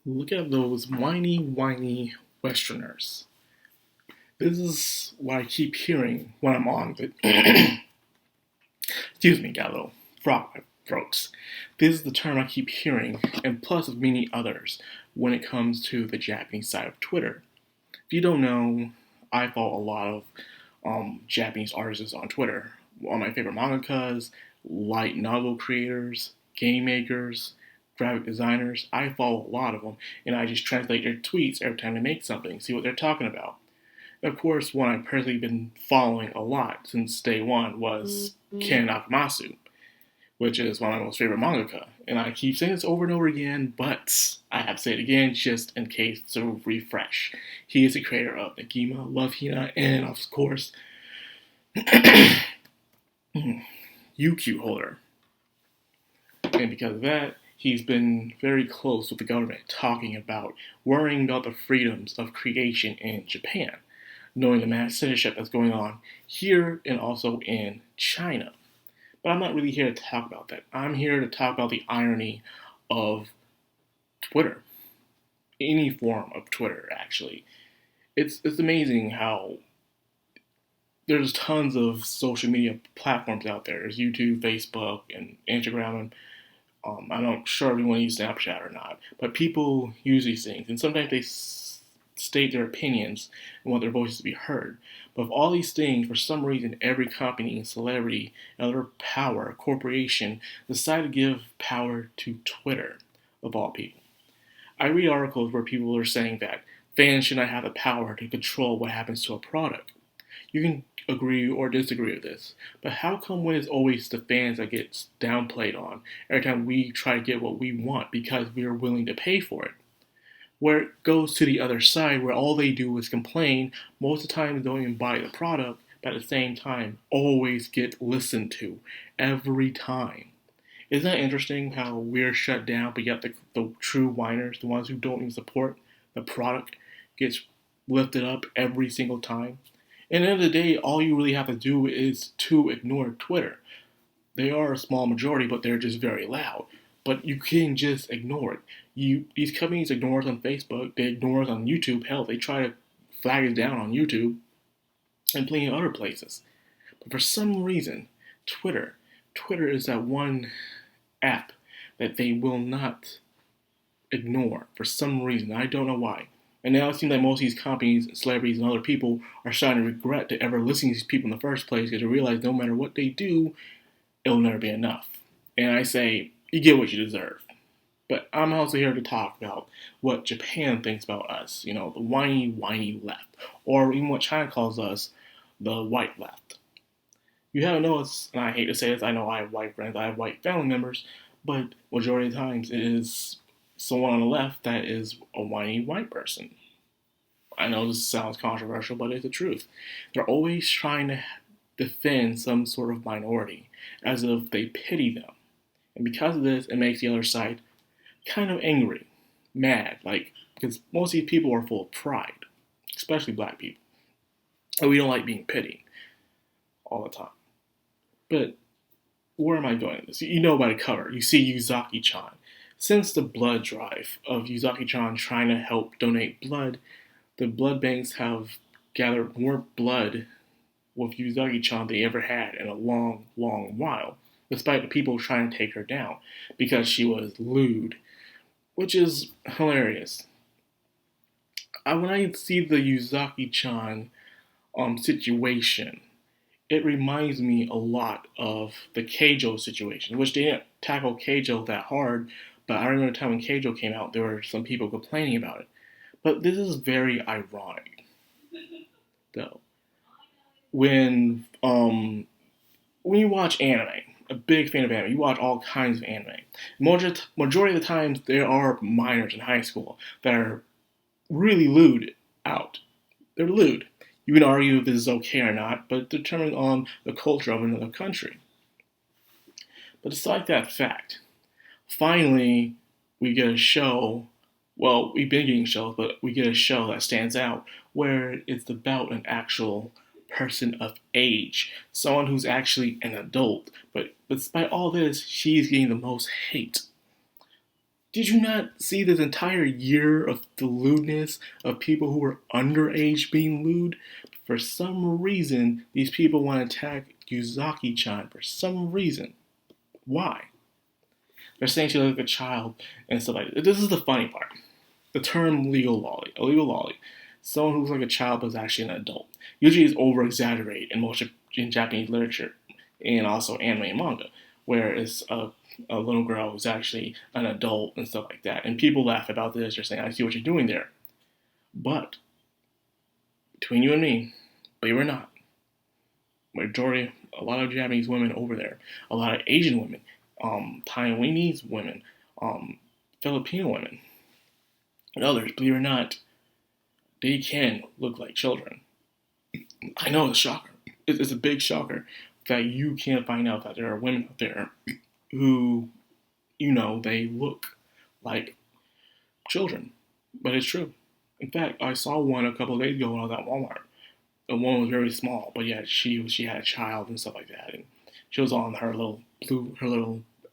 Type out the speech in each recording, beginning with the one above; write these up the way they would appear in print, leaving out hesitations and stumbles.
Look at those whiny Westerners. This is what I keep hearing when I'm on the. Excuse me, got a little frog in my throat. This is the term I keep hearing, and plus of many others, when it comes to the Japanese side of Twitter. If you don't know, I follow a lot of Japanese artists on Twitter. All my favorite mangakas, light novel creators, game makers, graphic designers. I follow a lot of them, and I just translate their tweets every time they make something, see what they're talking about. And of course, one I've personally been following a lot since day one was Ken Akamasu, which is one of my most favorite mangaka. And I keep saying this over and over again, but I have to say it again just in case to refresh. He is the creator of Negima, Love Hina, and of course, UQ Holder. And because of that, he's been very close with the government, talking about worrying about the freedoms of creation in Japan, knowing the mass censorship that's going on here and also in China. But I'm not really here to talk about that. I'm here to talk about the irony of Twitter. Any form of Twitter, actually. It's amazing how there's tons of social media platforms out there. There's YouTube, Facebook, and Instagram, and I'm not sure if anyone uses Snapchat or not. But people use these things, and sometimes they state their opinions and want their voices to be heard. But of all these things, for some reason, every company, celebrity, and other power, corporation, decide to give power to Twitter, of all people. I read articles where people are saying that fans should not have the power to control what happens to a product. You can agree or disagree with this, but how come when it's always the fans that gets downplayed on every time we try to get what we want because we are willing to pay for it? Where it goes to the other side, where all they do is complain, most of the time they don't even buy the product, but at the same time, always get listened to every time. Isn't that interesting how we're shut down, but yet the true whiners, the ones who don't even support the product, gets lifted up every single time? And at the end of the day, all you really have to do is to ignore Twitter. They are a small majority, but they're just very loud. But you can just ignore it. These companies ignore us on Facebook. They ignore us on YouTube. Hell, they try to flag us down on YouTube and plenty of other places. But for some reason, Twitter is that one app that they will not ignore for some reason. I don't know why. And now it seems like most of these companies, celebrities, and other people are starting to regret to ever listening to these people in the first place because they realize no matter what they do, it'll never be enough. And I say, you get what you deserve. But I'm also here to talk about what Japan thinks about us, the whiny left, or even what China calls us, the white left. You haven't noticed, and I hate to say this, I know I have white friends, I have white family members, but majority of the times it is someone on the left that is a whiny white person. I know this sounds controversial, but it's the truth. They're always trying to defend some sort of minority, as if they pity them. And because of this, it makes the other side kind of angry, mad, because most of these people are full of pride, especially black people. And we don't like being pitied all the time. But where am I going with this? You know by the cover. You see Yuzaki-chan. Since the blood drive of Yuzaki-chan trying to help donate blood, the blood banks have gathered more blood with Yuzaki-chan than they ever had in a long while, despite the people trying to take her down because she was lewd, which is hilarious. When I see the Yuzaki-chan situation, it reminds me a lot of the Keijo situation, which they didn't tackle Keijo that hard, but I remember the time when Keijo came out, there were some people complaining about it. But this is very ironic, though. When when you watch anime, a big fan of anime, you watch all kinds of anime. Majority of the times, there are minors in high school that are really lewd out. They're lewd. You can argue if this is okay or not, but determined on the culture of another country. But despite that fact, finally we get a show. Well, we've been getting shows, but we get a show that stands out where it's about an actual person of age, someone who's actually an adult. But despite all this, she's getting the most hate. Did you not see this entire year of the lewdness of people who were underage being lewd? For some reason, these people want to attack Yuzaki-chan for some reason. Why? They're saying she looks like a child and stuff like that. This is the funny part. The term legal lolly, a legal lolly, someone who looks like a child but is actually an adult, usually is over exaggerated in Japanese literature and also anime and manga, where it's a little girl who's actually an adult and stuff like that. And people laugh about this. They're saying, I see what you're doing there. But between you and me, believe it or not, a lot of Japanese women over there, a lot of Asian women, Taiwanese women, Filipino women, and others, believe it or not, they can look like children. I know it's a shocker. It's a big shocker that you can't find out that there are women out there who, they look like children. But it's true. In fact, I saw one a couple of days ago when I was at Walmart. The one was very small, but yeah, she had a child and stuff like that, and she was on her little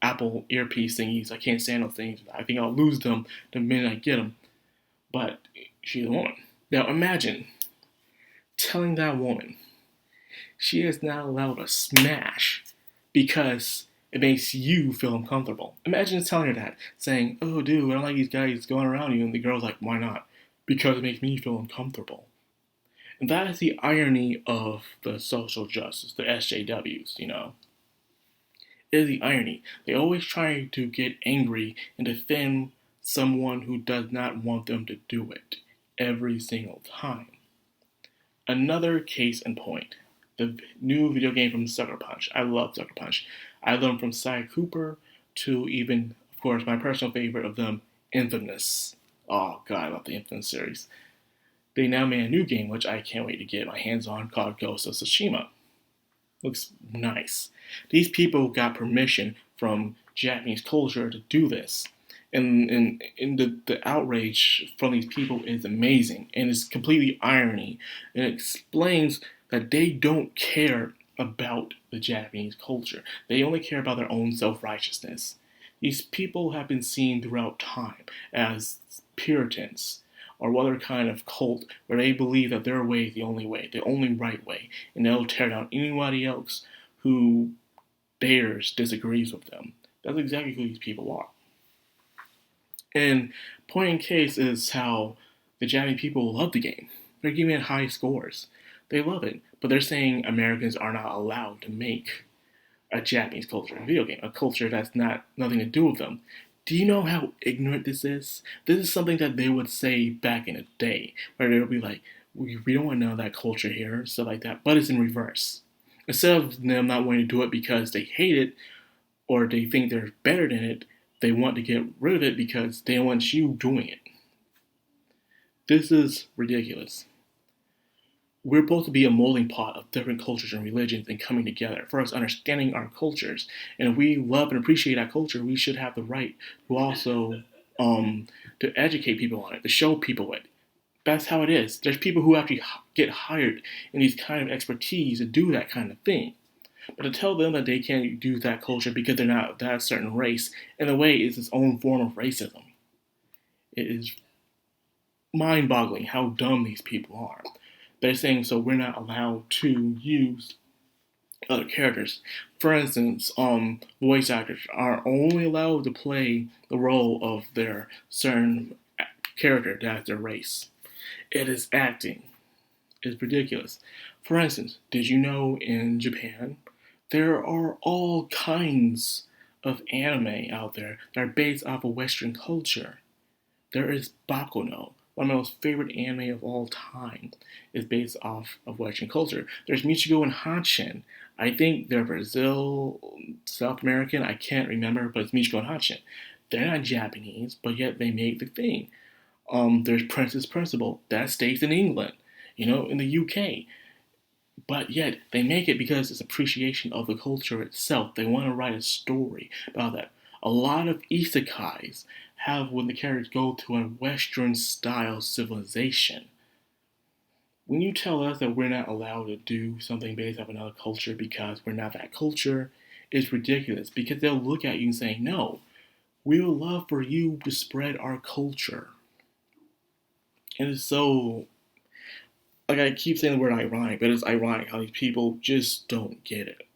Apple earpiece thingies. I can't stand those things. I think I'll lose them the minute I get them. But she's a woman. Now imagine telling that woman she is not allowed to smash because it makes you feel uncomfortable. Imagine telling her that, saying, "Oh, dude, I don't like these guys going around you," and the girl's like, "Why not?" Because it makes me feel uncomfortable. And that is the irony of the social justice, the SJWs, It is the irony. They always try to get angry and defend someone who does not want them to do it every single time. Another case in point, the new video game from Sucker Punch. I love Sucker Punch. I love them from Cy Cooper to even, of course, my personal favorite of them, Infamous. Oh god, I love the Infamous series. They now made a new game, which I can't wait to get my hands on, called Ghost of Tsushima. Looks nice. These people got permission from Japanese culture to do this. And the outrage from these people is amazing. And it's completely irony. And it explains that they don't care about the Japanese culture. They only care about their own self-righteousness. These people have been seen throughout time as Puritans, or other kind of cult where they believe that their way is the only right way, and they'll tear down anybody else who disagrees with them. That's exactly who these people are. And point in case is how the Japanese people love the game. They're giving it high scores. They love it, but they're saying Americans are not allowed to make a Japanese culture video game, a culture that's nothing to do with them. Do you know how ignorant this is? This is something that they would say back in the day, where they would be like, we don't want to know that culture here, stuff like that, but it's in reverse. Instead of them not wanting to do it because they hate it, or they think they're better than it, they want to get rid of it because they want you doing it. This is ridiculous. We're supposed to be a molding pot of different cultures and religions and coming together for us understanding our cultures. And if we love and appreciate that culture, we should have the right to also to educate people on it, to show people it. That's how it is. There's people who actually get hired in these kind of expertise to do that kind of thing. But to tell them that they can't do that culture because they're not that certain race, in a way, is its own form of racism. It is mind-boggling how dumb these people are. They're saying, so we're not allowed to use other characters. For instance, voice actors are only allowed to play the role of their certain character that's their race. It is acting. It's ridiculous. For instance, did you know in Japan, there are all kinds of anime out there that are based off of Western culture? There is Bakuno. One of my most favorite anime of all time is based off of Western culture. There's Michigo and Hanshin. I think they're Brazil, South American. I can't remember, but it's Michigo and Hanshin. They're not Japanese, but yet they make the thing. There's Princess Principal. That stays in England, in the UK. But yet, they make it because it's appreciation of the culture itself. They want to write a story about that. A lot of isekais have when the characters go to a Western-style civilization. When you tell us that we're not allowed to do something based off another culture because we're not that culture, it's ridiculous because they'll look at you and say, no, We would love for you to spread our culture. And it's so, like I keep saying the word ironic, but it's ironic how these people just don't get it.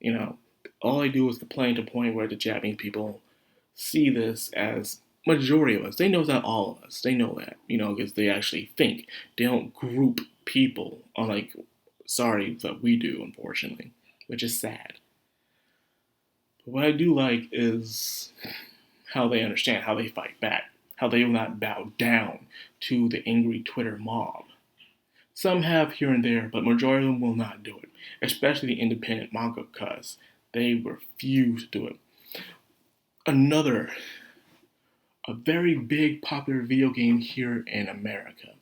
You know, all they do is complain to the point where the Japanese people see this as majority of us. They know it's not all of us. They know that, because they actually think. They don't group people unlike sorry that we do, unfortunately, which is sad. But what I do like is how they understand, how they fight back, how they will not bow down to the angry Twitter mob. Some have here and there, but majority of them will not do it, especially the independent mangakas. They refuse to do it. Another, a very big popular video game here in America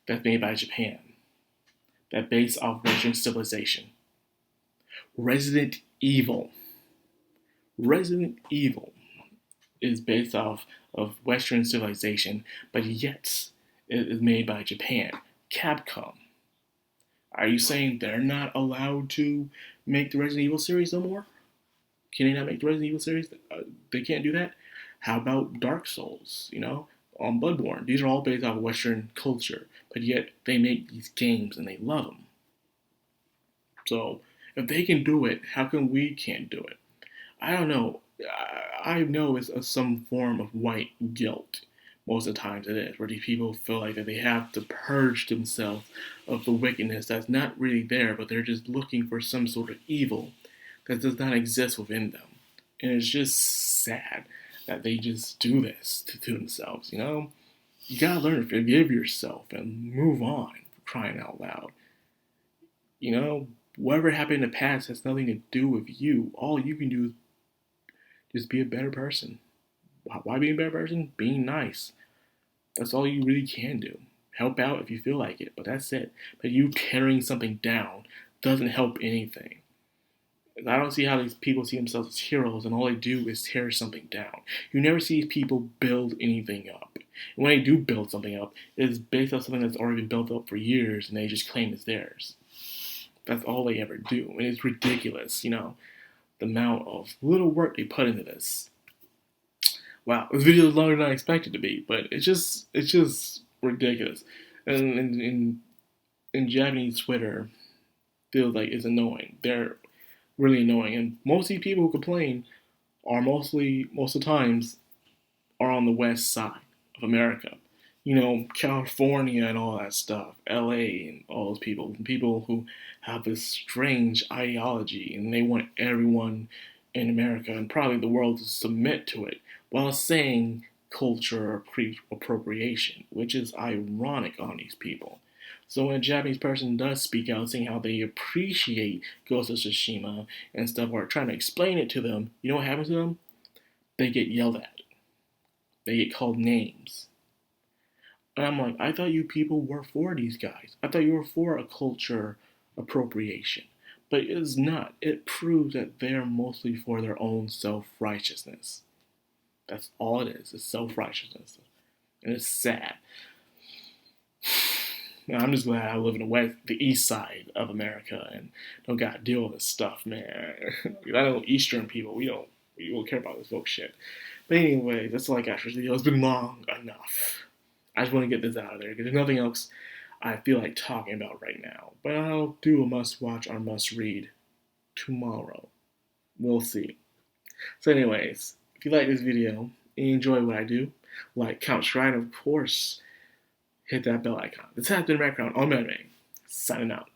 that's made by Japan, that based off Western civilization. Resident Evil. Resident Evil is based off of Western civilization, but yet it is made by Japan. Capcom. Are you saying they're not allowed to make the Resident Evil series no more? Can they not make the Resident Evil series? They can't do that? How about Dark Souls, on Bloodborne? These are all based off Western culture, but yet they make these games and they love them. So if they can do it, how come we can't do it? I don't know. I know it's some form of white guilt. Most of the times it is, where these people feel like that they have to purge themselves of the wickedness that's not really there, but they're just looking for some sort of evil that does not exist within them. And it's just sad that they just do this to themselves, You gotta learn to forgive yourself and move on, for crying out loud. Whatever happened in the past has nothing to do with you. All you can do is just be a better person. Why be a better person? Being nice. That's all you really can do. Help out if you feel like it, but that's it. But you tearing something down doesn't help anything. I don't see how these people see themselves as heroes and all they do is tear something down. You never see people build anything up. And when they do build something up, it's based on something that's already been built up for years and they just claim it's theirs. That's all they ever do. And it's ridiculous, the amount of little work they put into this. Wow, this video is longer than I expected to be, but it's just ridiculous. And in Japanese Twitter feels like it's annoying. They're really annoying. And most of these people who complain are most of the times are on the west side of America. California and all that stuff, LA and all those people who have this strange ideology and they want everyone in America and probably the world to submit to it while saying culture appropriation, which is ironic on these people. So when a Japanese person does speak out saying how they appreciate Ghost of Tsushima and stuff or trying to explain it to them, you know what happens to them? They get yelled at. They get called names. And I'm like, I thought you people were for these guys. I thought you were for a culture appropriation. But it is not. It proves that they're mostly for their own self-righteousness. That's all it is. It's self-righteousness. And it's sad. Now, I'm just glad I live in the east side of America and don't gotta deal with this stuff, man. I know Eastern people, we don't care about this woke shit. But anyway, that's all I got for this video. It's been long enough. I just want to get this out of there because there's nothing else I feel like talking about right now. But I'll do a must watch or must read tomorrow. We'll see. So anyways, if you like this video and you enjoy what I do, like, comment, subscribe, and of course, hit that bell icon. This has been Madcrownxox on Madman, signing out.